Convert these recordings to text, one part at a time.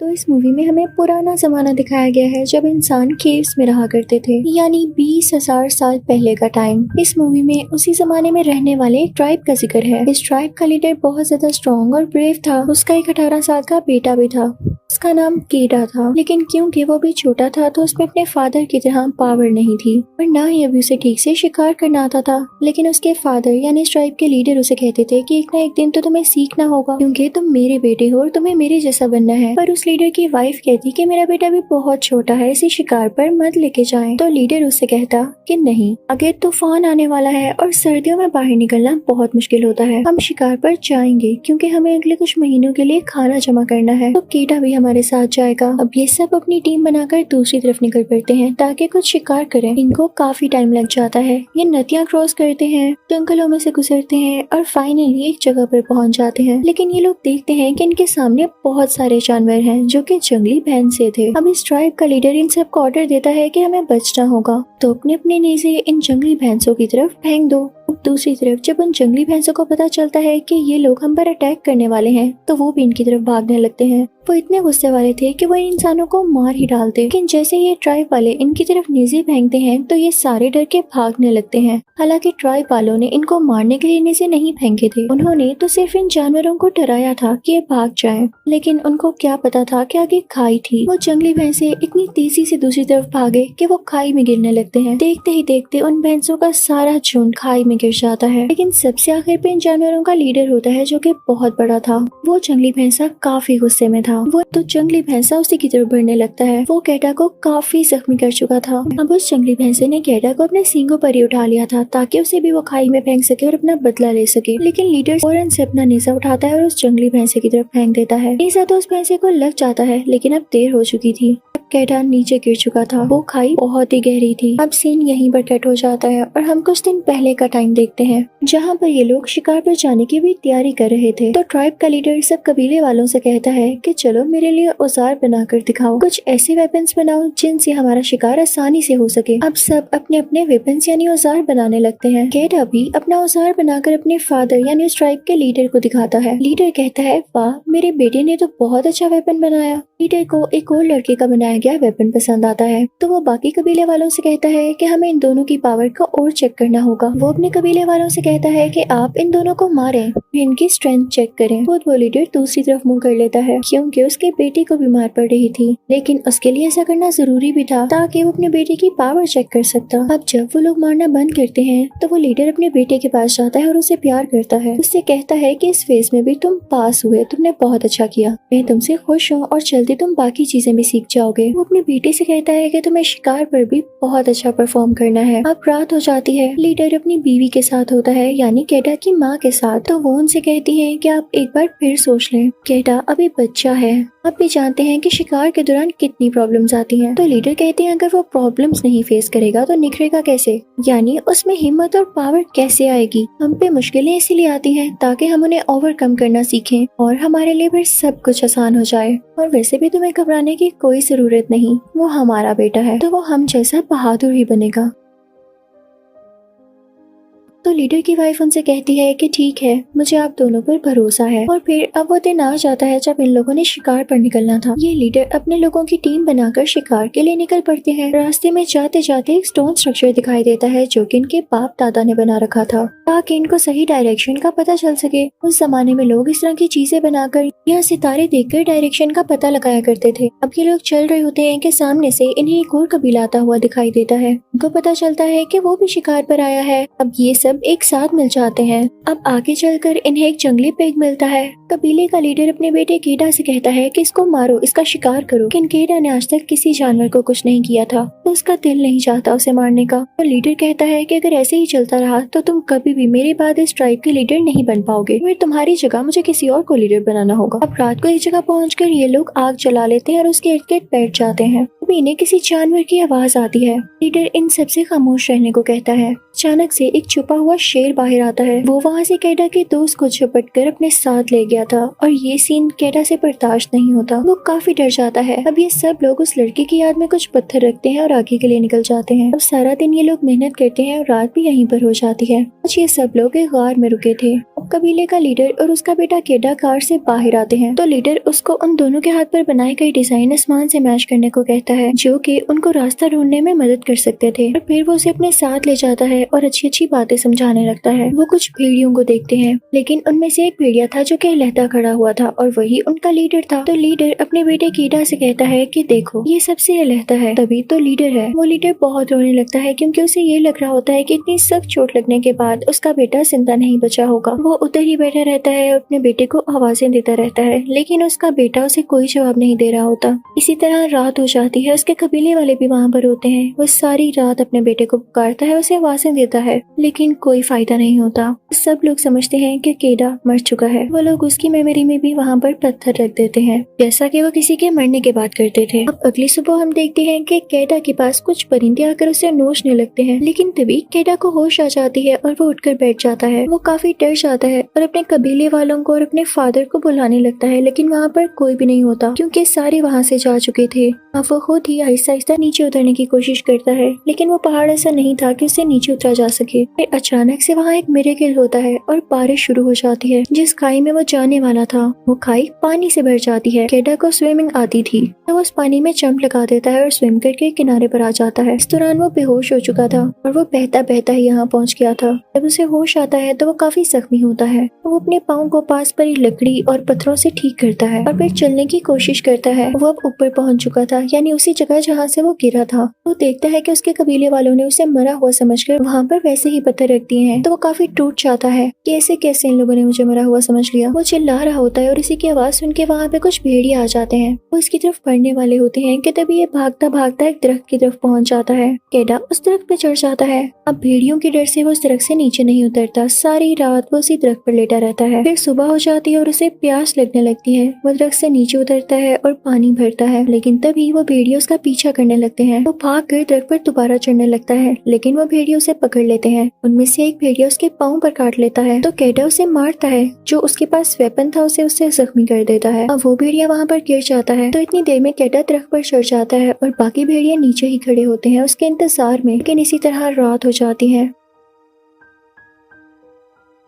तो इस मूवी में हमें पुराना जमाना दिखाया गया है जब इंसान केव्स में रहा करते थे, यानी 20,000 साल पहले का टाइम। इस मूवी में उसी जमाने में रहने वाले एक ट्राइब का जिक्र है। इस ट्राइब का लीडर बहुत ज्यादा स्ट्रॉन्ग और ब्रेव था। उसका एक 18 साल का बेटा भी था। उसका नाम केडा था, लेकिन क्योंकि वो भी छोटा था तो उसमें अपने फादर की तरह पावर नहीं थी और ना ही अभी उसे ठीक से शिकार करना आता था। लेकिन उसके फादर यानी इस ट्राइब के लीडर उसे कहते थे कि एक ना एक दिन तो तुम्हें सीखना होगा, क्योंकि तुम मेरे बेटे हो और तुम्हें मेरे जैसा बनना है। पर उस लीडर की वाइफ कहती कि मेरा बेटा भी बहुत छोटा है, इसे शिकार पर मत लेके जाएं। तो लीडर उससे कहता कि नहीं, अगर तूफान आने वाला है और सर्दियों में बाहर निकलना बहुत मुश्किल होता है, हम शिकार पर जाएंगे क्योंकि हमें अगले कुछ महीनों के लिए खाना जमा करना है। तो केडा भी हमारे साथ जाएगा। अब ये सब अपनी टीम बनाकर दूसरी तरफ निकल पड़ते हैं ताकि कुछ शिकार करें। इनको काफी टाइम लग जाता है। ये नदियाँ क्रॉस करते हैं, जंगलों में से गुजरते हैं और फाइनली एक जगह पर पहुंच जाते हैं। लेकिन ये लोग देखते हैं कि इनके सामने बहुत सारे जानवर हैं जो कि जंगली भैंसे थे। अब इस ट्राइब का लीडर इन सबको ऑर्डर देता है कि हमें बचना होगा, तो अपने अपने नेज़े इन जंगली भैंसों की तरफ फेंक दो। दूसरी तरफ जब उन जंगली भैंसों को पता चलता है कि ये लोग हम पर अटैक करने वाले हैं, तो वो भी इनकी तरफ भागने लगते हैं। वो इतने गुस्से वाले थे कि वो इन इंसानों को मार ही डालते। लेकिन जैसे ये ट्राइब वाले इनकी तरफ नेज़े फेंकते हैं तो ये सारे डर के भागने लगते हैं। हालांकि ट्राइब वालों ने इनको मारने के लिए नेज़े नहीं फेंके थे, उन्होंने तो सिर्फ इन जानवरों को डराया था कि ये भाग जाएं। लेकिन उनको क्या पता था कि आगे खाई थी। वो जंगली भैंसे इतनी तेजी से दूसरी तरफ भागे कि वो खाई में गिरने लगते हैं। देखते ही देखते उन भैंसों का सारा झुंड खाई में गिर जाता है। लेकिन सबसे आखिर पे इन जानवरों का लीडर होता है जो कि बहुत बड़ा था। वो जंगली भैंसा काफी गुस्से में था। वो तो जंगली भैंसा उसी की तरफ बढ़ने लगता है। वो केडा को काफी जख्मी कर चुका था। अब उस जंगली भैंसे ने केडा को अपने सींगों पर ही उठा लिया था ताकि उसे भी वो खाई में फेंक सके और अपना बदला ले सके। लेकिन लीडर फौरन से अपना नेज़ा उठाता है और उस जंगली भैंसे की तरफ फेंक देता है। नेज़ा तो उस भैंसे को लग जाता है, लेकिन अब देर हो चुकी थी। केडा नीचे गिर चुका था। वो खाई बहुत ही गहरी थी। अब सीन यहीं पर कट हो जाता है और हम कुछ दिन पहले का टाइम देखते हैं जहाँ पर ये लोग शिकार पर जाने की भी तैयारी कर रहे थे। तो ट्राइब का लीडर सब कबीले वालों से कहता है कि चलो मेरे लिए औजार बनाकर दिखाओ, कुछ ऐसे वेपन्स बनाओ जिनसे हमारा शिकार आसानी से हो सके। अब सब अपने अपने वेपन्स यानी औजार बनाने लगते हैं। केडा भी अपना औजार बनाकर अपने फादर यानी उस ट्राइब के लीडर को दिखाता है। लीडर कहता है, वाह, मेरे बेटे ने तो बहुत अच्छा वेपन बनाया। लीडर को एक और लड़के का बनाया गया वेपन पसंद आता है, तो वो बाकी कबीले वालों से कहता है कि हमें इन दोनों की पावर को और चेक करना होगा। वो अपने कबीले वालों से कहता है कि आप इन दोनों को मारें, इनकी स्ट्रेंथ चेक करें। खुद वो लीडर दूसरी तरफ मुंह कर लेता है क्योंकि उसके बेटे को बीमार पड़ रही थी, लेकिन उसके लिए ऐसा करना जरूरी भी था ताकि वो अपने बेटे की पावर चेक कर सकता। अब जब वो लोग मारना बंद करते हैं तो वो लीडर अपने बेटे के पास जाता है और उसे प्यार करता है। उससे कहता है कि इस फेज में भी तुम पास हुए, तुमने बहुत अच्छा किया, मैं तुमसे खुश हूँ और जल्दी तुम बाकी चीजें भी सीख जाओगे। वो अपने बेटे से कहता है कि तुम्हें शिकार पर भी बहुत अच्छा परफॉर्म करना है। अब रात हो जाती है। लीडर अपनी बीवी के साथ होता है यानी केडा की माँ के साथ। तो वो उनसे कहती है कि आप एक बार फिर सोच लें, केडा अभी बच्चा है। आप भी जानते हैं कि शिकार के दौरान कितनी प्रॉब्लम्स आती हैं। तो लीडर कहते हैं अगर वो प्रॉब्लम्स नहीं फेस करेगा तो निखरेगा कैसे, यानी उसमें हिम्मत और पावर कैसे आएगी। हम पे मुश्किलें इसीलिए आती हैं ताकि हम उन्हें ओवरकम करना सीखें और हमारे लिए फिर सब कुछ आसान हो जाए। और वैसे भी तुम्हें घबराने की कोई जरूरत नहीं, वो हमारा बेटा है तो वो हम जैसा बहादुर ही बनेगा। तो लीडर की वाइफ उनसे कहती है कि ठीक है, मुझे आप दोनों पर भरोसा है। और फिर अब वो दिन आ जाता है जब इन लोगों ने शिकार पर निकलना था। ये लीडर अपने लोगों की टीम बनाकर शिकार के लिए निकल पड़ते हैं। रास्ते में जाते जाते एक स्टोन स्ट्रक्चर दिखाई देता है जो कि इनके बाप दादा ने बना रखा था ताकि इनको सही डायरेक्शन का पता चल सके। उस जमाने में लोग इस तरह की चीजें बनाकर या सितारे देखकर डायरेक्शन का पता लगाया करते थे। अब ये लोग चल रहे होते हैं कि सामने से इन्हें एक और कबीला आता हुआ दिखाई देता है। उनको पता चलता है कि वो भी शिकार पर आया है। अब ये सब एक साथ मिल जाते हैं। अब आगे चलकर इन्हें एक जंगली पिग मिलता है। कबीले का लीडर अपने बेटे केडा से कहता है कि इसको मारो, इसका शिकार करो। लेकिन केडा ने आज तक किसी जानवर को कुछ नहीं किया था तो उसका दिल नहीं चाहता उसे मारने का। और लीडर कहता है कि अगर ऐसे ही चलता रहा तो तुम कभी भी मेरे बाद इस ट्राइब के लीडर नहीं बन पाओगे, फिर तुम्हारी जगह मुझे किसी और को लीडर बनाना होगा। अब रात को एक जगह पहुंचकर ये लोग आग जला लेते हैं और उसके इर्द गिर्द बैठ जाते हैं। अभी इन्हें किसी जानवर की आवाज आती है। लीडर इन सबसे खामोश रहने को कहता है। अचानक से एक छुपा हुआ शेर बाहर आता है। वो वहाँ से कैडा के दोस्त को झपट कर अपने साथ ले गया था और ये सीन कैडा से बर्दाश्त नहीं होता। वो काफी डर जाता है। अब ये सब लोग उस लड़के की याद में कुछ पत्थर रखते हैं और आगे के लिए निकल जाते हैं। अब सारा दिन ये लोग मेहनत करते हैं और रात भी यहीं पर हो जाती है। आज ये सब लोग एक गार में रुके थे। अब कबीले का लीडर और उसका बेटा कैडा कार से बाहर आते हैं तो लीडर उसको उन दोनों के हाथ पर बनाए गए डिजाइन आसमान से मैच करने को कहता है, जो कि उनको रास्ता ढूंढने में मदद कर सकते थे। और फिर वो उसे अपने साथ ले जाता है और अच्छी अच्छी बातें समझाने लगता है। वो कुछ भेड़ियों को देखते हैं, लेकिन उनमें से एक भेड़िया था जो कि लहदा खड़ा हुआ था और वही उनका लीडर था। तो लीडर अपने बेटे कैडा से कहता है कि देखो ये सबसे लहदा है, तभी तो लीडर है। वो लीडर बहुत रोने लगता है क्योंकि उसे ये लग रहा होता है कि इतनी सख्त चोट लगने के बाद उसका बेटा जिंदा नहीं बचा होगा। वो उधर ही बैठा रहता है और अपने बेटे को आवाजें देता रहता है, लेकिन उसका बेटा उसे कोई जवाब नहीं दे रहा होता। इसी तरह रात हो जाती है। उसके कबीले वाले भी वहाँ पर होते हैं। वो सारी रात अपने बेटे को पुकारता है, उसे आवाजें देता है, लेकिन कोई फायदा नहीं होता। सब लोग समझते हैं कि कैडा मर चुका है। वो लोग उसकी मेमोरी में भी वहाँ पर पत्थर रख देते हैं, जैसा कि वो किसी के मरने के बाद करते थे। अब अगली सुबह हम देखते हैं कि कैडा के पास कुछ परिंदे आकर उसे नोचने लगते हैं, लेकिन तभी कैडा को होश आ जाती है और वो उठकर बैठ जाता है। वो काफी डर जाता है और अपने कबीले वालों को और अपने फादर को बुलाने लगता है, लेकिन वहाँ पर कोई भी नहीं होता क्योंकि सारे वहाँ से जा चुके थे। अब वो खुद ही आहिस्ता आहिस्ता नीचे उतरने की कोशिश करता है, लेकिन वो पहाड़ ऐसा नहीं था कि उससे नीचे उतरा जा सके। फिर अचानक से वहाँ एक मिरेकल होता है और बारिश शुरू हो जाती है। जिस खाई में वो जाने वाला था वो खाई पानी से भर जाती है। कैडा को स्विमिंग आती थी तो वो उस पानी में जंप लगा देता है और स्विम करके किनारे पर आ जाता है। इस दौरान वो बेहोश हो चुका था और वो बहता बहता ही यहाँ पहुँच गया था। जब उसे होश आता है तो वो काफी जख्मी होता है। वो अपने पाँव को पास पड़ी लकड़ी और पत्थरों से ठीक करता है और फिर चलने की कोशिश करता है। वो अब ऊपर पहुंच चुका था, यानी उसी जगह जहाँ से वो गिरा था। वो देखता है कि उसके कबीले वालों ने उसे मरा हुआ समझकर वहाँ पर वैसे ही पत्थर रख दिए हैं। तो वो काफी टूट जाता है कि ऐसे कैसे इन लोगों ने मुझे मरा हुआ समझ लिया। वो चिल्ला रहा होता है और इसी की आवाज सुन के वहाँ पे कुछ भेड़िया आ जाते हैं। वो इसकी तरफ बढ़ने वाले होते हैं कि तभी ये भागता भागता एक दरख्त की तरफ पहुंच जाता है। कैडा उस दरख्त पे चढ़ जाता है। अब भेड़ियों के डर से वो उस दरख्त से नीचे नहीं उतरता। सारी रात वो उसी दरख्त पर लेटा रहता है। फिर सुबह हो जाती है और उसे प्यास लगने लगती है। वो दरख्त से नीचे उतरता है और पानी भरता है, लेकिन तभी वो भेड़िया उसका पीछा करने लगते हैं। वो भाग कर दरख्त पर दोबारा चढ़ने लगता है, लेकिन वो भेड़िया उसे पकड़ लेते हैं। उनमें से एक भेड़िया उसके पाँव पर काट लेता है तो कैडा उसे मारता है। जो उसके पास वेपन था उसे जख्मी कर देता है। अब वो भेड़िया वहाँ पर गिर जाता है तो इतनी देर में कैडा दरख्त पर चढ़ जाता है और बाकी भेड़िया नीचे ही खड़े होते हैं उसके इंतजार में। लेकिन इसी तरह रात हो जाती है।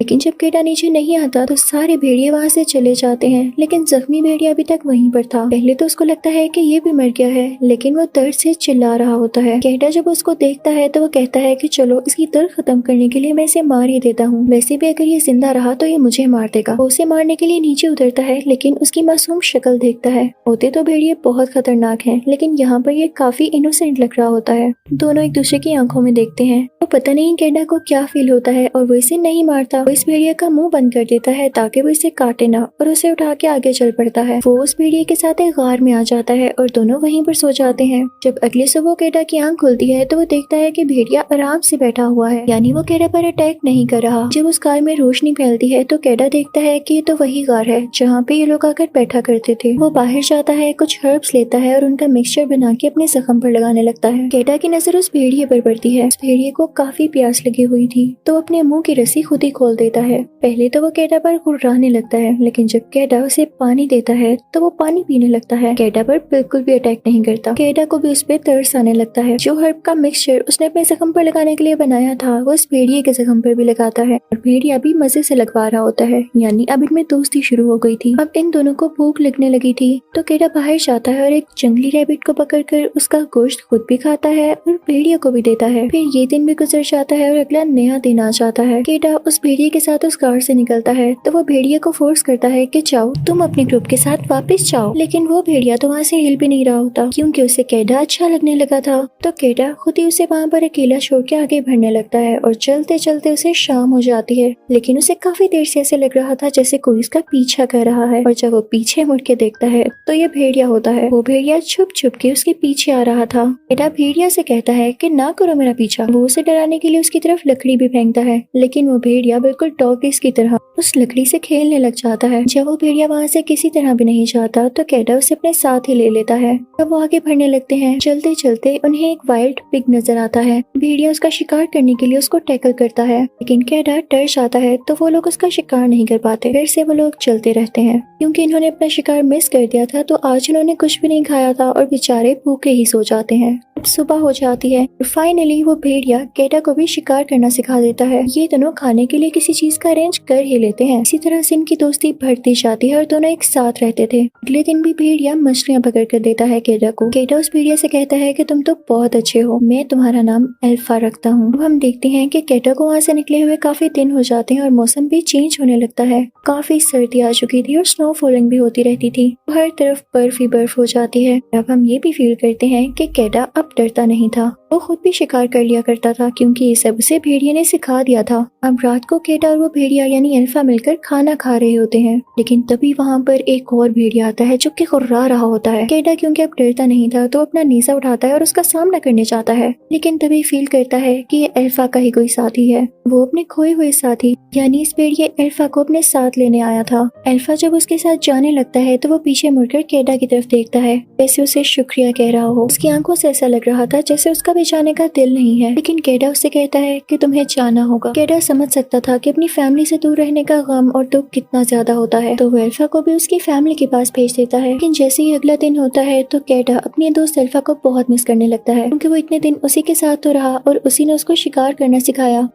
लेकिन जब कैडा नीचे नहीं आता तो सारे भेड़िए वहाँ से चले जाते हैं, लेकिन जख्मी भेड़िया अभी तक वहीं पर था। पहले तो उसको लगता है कि ये भी मर गया है, लेकिन वो दर्द से चिल्ला रहा होता है। कैडा जब उसको देखता है तो वो कहता है कि चलो इसकी दर्द खत्म करने के लिए मैं इसे मार ही देता हूँ। वैसे भी अगर ये जिंदा रहा तो ये मुझे मार देगा। वो उसे मारने के लिए नीचे उतरता है, लेकिन उसकी मासूम शक्ल देखता है। होते तो भेड़िए बहुत खतरनाक है, लेकिन यहाँ पर ये काफी इनोसेंट लग रहा होता है। दोनों एक दूसरे की आंखों में देखते हैं। तो पता नहीं कैडा को क्या फील होता है और वो इसे नहीं मारता। वो इस भेड़िया का मुंह बंद कर देता है ताकि वो इसे काटे ना, और उसे उठा के आगे चल पड़ता है। वो उस भेड़िए के साथ एक गार में आ जाता है और दोनों वहीं पर सो जाते हैं। जब अगली सुबह कैडा की आंख खुलती है तो वो देखता है कि भेड़िया आराम से बैठा हुआ है, यानी वो कैडा पर अटैक नहीं कर रहा। जब उस गार में रोशनी फैलती है तो कैडा देखता है कि ये तो वही गार है जहाँ पे ये लोग आकर बैठा करते थे। वो बाहर जाता है, कुछ हर्ब्स लेता है और उनका मिक्सचर बना के अपने जख्म पर लगाने लगता है। कैडा की नजर उस भेड़िए पर पड़ती है। उस भेड़िए को काफी प्यास लगी हुई थी तो अपने मुंह की रस्सी खुद ही खोल देता है। पहले तो वो कैडा पर गुर्राने लगता है, लेकिन जब कैडा उसे पानी देता है तो वो पानी पीने लगता है। कैडा पर बिल्कुल भी अटैक नहीं करता। कैडा को भी उस पर तरस आने लगता है। जो हर्ब का मिक्सचर उसने अपने जख्म पर लगाने के लिए बनाया था वो उस भेड़िए के जख्म पर भी लगाता है और भेड़िया भी मजे से लगवा रहा होता है, यानी अब इनमें दोस्ती शुरू हो गई थी। अब इन दोनों को भूख लगने लगी थी तो कैडा बाहर जाता है और एक जंगली रैबिट को पकड़कर उसका गोश्त खुद भी खाता है और भेड़िया को भी देता है। फिर ये दिन भी गुजर जाता है और अगला नया दिन आ जाता है। कैडा उस भेड़िए के साथ उस गार से निकलता है तो वो भेड़िया को फोर्स करता है कि जाओ तुम अपने ग्रुप के साथ वापस जाओ, लेकिन वो भेड़िया तो वहाँ से हिल भी नहीं रहा होता क्योंकि उसे कैडा अच्छा लगने लगा था। तो कैडा खुद ही उसे वहाँ पर अकेला छोड़ के आगे बढ़ने लगता है और चलते चलते उसे शाम हो जाती है, लेकिन उसे काफी देर से ऐसे लग रहा था जैसे कोई उसका पीछा कर रहा है। और जब वो पीछे मुड़ के देखता है तो ये भेड़िया होता है। वो भेड़िया छुप छुप के उसके पीछे आ रहा था। कैडा भेड़िया से कहता है कि ना करो मेरा पीछा। वो उसे डराने के लिए उसकी तरफ लकड़ी भी फेंकता है, लेकिन वो भेड़िया बिल्कुल बिल्कुल डॉगीज की तरह उस लकड़ी से खेलने लग जाता है। जब वो भेड़िया वहाँ से किसी तरह भी नहीं जाता तो कैडा उसे अपने साथ ही ले लेता है। अब वो आगे बढ़ने लगते हैं। चलते चलते उन्हें एक वाइल्ड पिग नजर आता है। भेड़िया उसका शिकार करने के लिए उसको टैकल करता है, लेकिन कैडा डर जाता है तो वो लोग उसका शिकार नहीं कर पाते। फिर से वो लोग चलते रहते हैं। क्योंकि इन्होंने अपना शिकार मिस कर दिया था तो आज इन्होंने कुछ भी नहीं खाया था और बेचारे भूखे ही सो जाते हैं। अब सुबह हो जाती है और फाइनली वो भेड़िया कैडा को भी शिकार करना सिखा देता है। ये दोनों खाने के लिए किसी चीज का अरेंज कर ही लेते हैं। इसी तरह से इनकी दोस्ती बढ़ती जाती है और दोनों एक साथ रहते थे। अगले दिन भी भेड़िया मछलियां पकड़ कर देता है कैडा को। कैडा उस भेड़िया से कहता है कि तुम तो बहुत अच्छे हो, मैं तुम्हारा नाम एल्फा रखता हूँ। अब हम देखते हैं कि कैडा को वहाँ से निकले हुए काफी दिन हो जाते हैं और मौसम भी चेंज होने लगता है। काफी सर्दी आ चुकी थी और स्नो फॉलिंग भी होती रहती थी। हर तरफ बर्फ ही बर्फ हो जाती है। अब हम ये भी फील करते हैं कि कैडा अब डरता नहीं था। वो खुद भी शिकार कर लिया करता था क्योंकि ये सब उसे भेड़िया ने सिखा दिया था। अब रात को कैडा और वो भेड़िया यानी अल्फा मिलकर खाना खा रहे होते हैं, लेकिन तभी वहाँ पर एक और भेड़िया आता है जो कि कुर्रा रहा होता है। कैडा क्योंकि अब डरता नहीं था तो अपना नीसा उठाता है और उसका सामना करने जाता है, लेकिन तभी फील करता है कि ये अल्फा का ही कोई साथी है। वो अपने खोए हुए साथी यानी इस भेड़िए अल्फा को अपने साथ लेने आया था। अल्फा जब उसके साथ जाने लगता है तो वो पीछे मुड़कर कैडा की तरफ देखता है, जैसे उसे शुक्रिया कह रहा हो। उसकी आंखों से ऐसा लग रहा था जैसे उसका भी जाने का दिल नहीं है, लेकिन कैडा उससे कहता है कि तुम्हें जाना होगा। कैडा समझ सकता था कि अपनी फैमिली से दूर रहने का गम और दुख कितना ज्यादा होता है, तो वो अल्फा को भी उसकी फैमिली के पास भेज देता है। लेकिन जैसे ही अगला दिन होता है तो कैडा अपने दोस्त अल्फा को बहुत मिस करने लगता है, क्योंकि वो इतने दिन उसी के साथ तो रहा और उसी ने उसको शिकार करना सिखाया।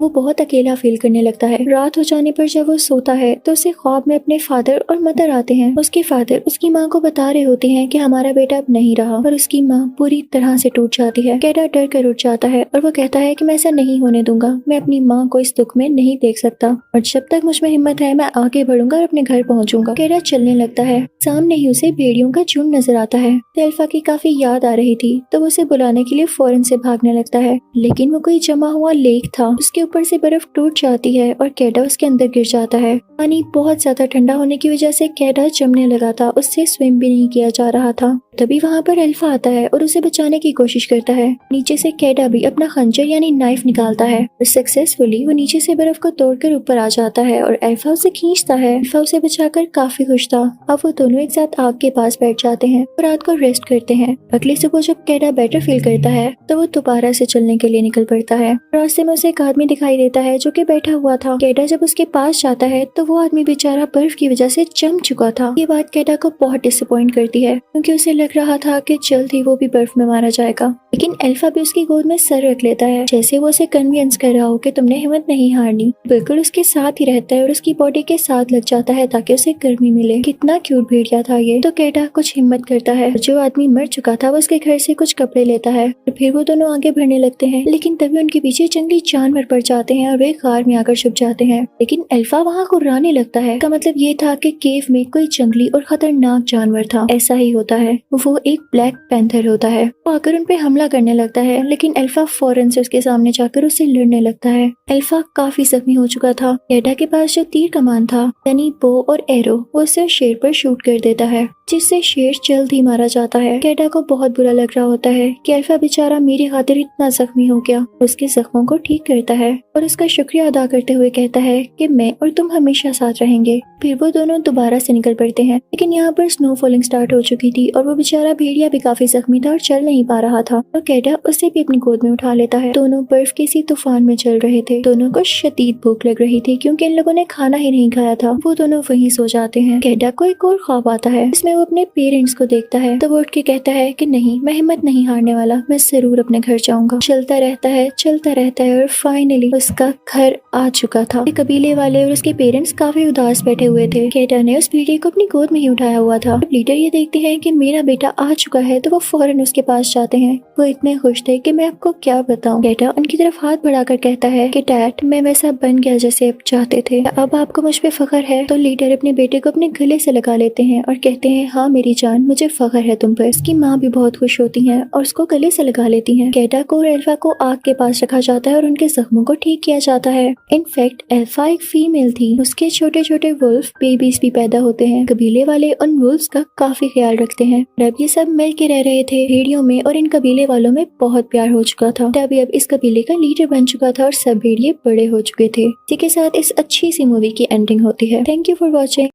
वो बहुत अकेला फील करने लगता है। रात हो जाने पर जब वो सोता है तो उसे ख्वाब में अपने फादर और मदर आते हैं। उसके फादर उसकी माँ को बता रहे होते हैं कि हमारा बेटा अब नहीं रहा, और उसकी माँ पूरी तरह से टूट जाती है। कैडा डर कर उठ जाता है और वो कहता है कि मैं ऐसा नहीं होने दूंगा, मैं अपनी माँ को इस दुख में नहीं देख सकता और जब तक मुझ में हिम्मत है मैं आगे बढ़ूंगा और अपने घर पहुँचूंगा। कैडा चलने लगता है। सामने ही उसे भेड़ियों का झुंड नजर आता है। अल्फा की काफी याद आ रही थी तो वो उसे बुलाने के लिए फौरन से भागने लगता है, लेकिन वो कोई जमा हुआ लेक था। उसके ऊपर से बर्फ टूट जाती है और कैडा उसके अंदर गिर जाता है। पानी बहुत ज्यादा ठंडा होने की वजह से कैडा जमने लगा था, उससे स्विम भी नहीं किया जा रहा था। तभी वहाँ पर अल्फा आता है और उसे बचाने की कोशिश करता है। नीचे से कैडा भी अपना खंजर यानी नाइफ निकालता है और सक्सेसफुली वो नीचे से बर्फ को तोड़कर ऊपर आ जाता है और अल्फा उसे खींचता है। अल्फा उसे बचाकर काफी खुश था। अब वो दोनों एक साथ आग के पास बैठ जाते हैं और रात को रेस्ट करते हैं। अगली सुबह जब कैडा बेटर फील करता है तो वो दोबारा से चलने के लिए निकल पड़ता है। रास्ते में उसे एक आदमी दिखाई देता है जो कि बैठा हुआ था। कैडा जब उसके पास जाता है तो वो आदमी बेचारा बर्फ की वजह से जम चुका था। ये बात कैडा को बहुत डिसअपॉइंट करती है क्योंकि उसे लग रहा था कि जल्द ही वो भी बर्फ में मारा जाएगा। लेकिन अल्फा भी उसकी गोद में सर रख लेता है, जैसे वो उसे कन्विंस कर रहा हो कि तुमने हिम्मत नहीं हारनी। बिल्कुल उसके साथ ही रहता है और उसकी बॉडी के साथ लग जाता है ताकि उसे गर्मी मिले। कितना क्यूट भेड़िया था ये। तो कैडा कुछ हिम्मत करता है। जो आदमी मर चुका था वो उसके घर से कुछ कपड़े लेता है और फिर वो दोनों आगे बढ़ने लगते हैं। लेकिन तभी उनके पीछे जंगली जानवर पड़ जाते हैं और वे कार में आकर छुप जाते हैं। लेकिन अल्फा वहाँ कुर्राने लगता है। का मतलब ये था कि केव में कोई जंगली और खतरनाक जानवर था। ऐसा ही होता है, वो एक ब्लैक पैंथर होता है। वो आकर उन पे हमला करने लगता है, लेकिन अल्फा फौरन से उसके सामने जाकर उससे लड़ने लगता है। अल्फा काफी जख्मी हो चुका था। कैडा के पास जो तीर कमान था यानी बो और एरो, वो उसे शेर पर शूट कर देता है, जिससे शेर जल्द ही मारा जाता है। कैडा को बहुत बुरा लग रहा होता है कि अल्फा बेचारा मेरी खातिर इतना जख्मी हो गया। उसके जख्मों को ठीक करता है और उसका शुक्रिया अदा करते हुए कहता है कि मैं और तुम हमेशा साथ रहेंगे। फिर वो दोनों दोबारा से निकल पड़ते हैं, लेकिन यहाँ पर स्नो फॉलिंग स्टार्ट हो चुकी थी और वो बेचारा भेड़िया भी काफी जख्मी था और चल नहीं पा रहा था। तो कैडा उसे भी अपनी गोद में उठा लेता है। दोनों बर्फ के इसी तूफान में चल रहे थे। दोनों को शदीद भूख लग रही थी क्योंकि इन लोगों ने खाना ही नहीं खाया था। वो दोनों वहीं सो जाते हैं। कैडा को एक और ख्वाब आता है, इसमें वो अपने पेरेंट्स को देखता है। तो वो उठ के कहता है कि नहीं, मैं हिम्मत नहीं हारने वाला, मैं जरूर अपने घर जाऊंगा। चलता रहता है और फाइनली उसका घर आ चुका था। कबीले वाले और उसके पेरेंट्स काफी उदास बैठे हुए थे। कैडा ने उस भेड़िए को अपनी गोद में ही उठाया हुआ था। लीडर ये देखते हैं कि मेरा बेटा आ चुका है तो वो फौरन उसके पास जाते हैं। वो इतने खुश थे कि मैं आपको क्या बताऊं। कैडा उनकी तरफ हाथ बढ़ाकर कहता है कि डैड, मैं वैसा बन गया जैसे आप चाहते थे। अब आपको मुझ पे फख्र है। तो लीडर अपने बेटे को अपने गले से लगा लेते हैं और कहते हैं हाँ मेरी जान, मुझे फख्र है तुम पर। उसकी माँ भी बहुत खुश होती है और उसको गले से लगा लेती है। कैटा को और एल्फा को आग के पास रखा जाता है और उनके जख्मों को ठीक किया जाता है। इनफैक्ट एल्फा एक फीमेल थी, उसके छोटे छोटे वुल्फ बेबीज भी पैदा होते हैं। कबीले वाले उन वुल्फ्स का काफी ख्याल रखते हैं। अब ये सब मिल के रह रहे थे भेड़ियों में और इन कबीले वालों में बहुत प्यार हो चुका था। तभी अब इस कबीले का लीडर बन चुका था और सब भेड़िए बड़े हो चुके थे। इसी के साथ इस अच्छी सी मूवी की एंडिंग होती है। Thank you for watching.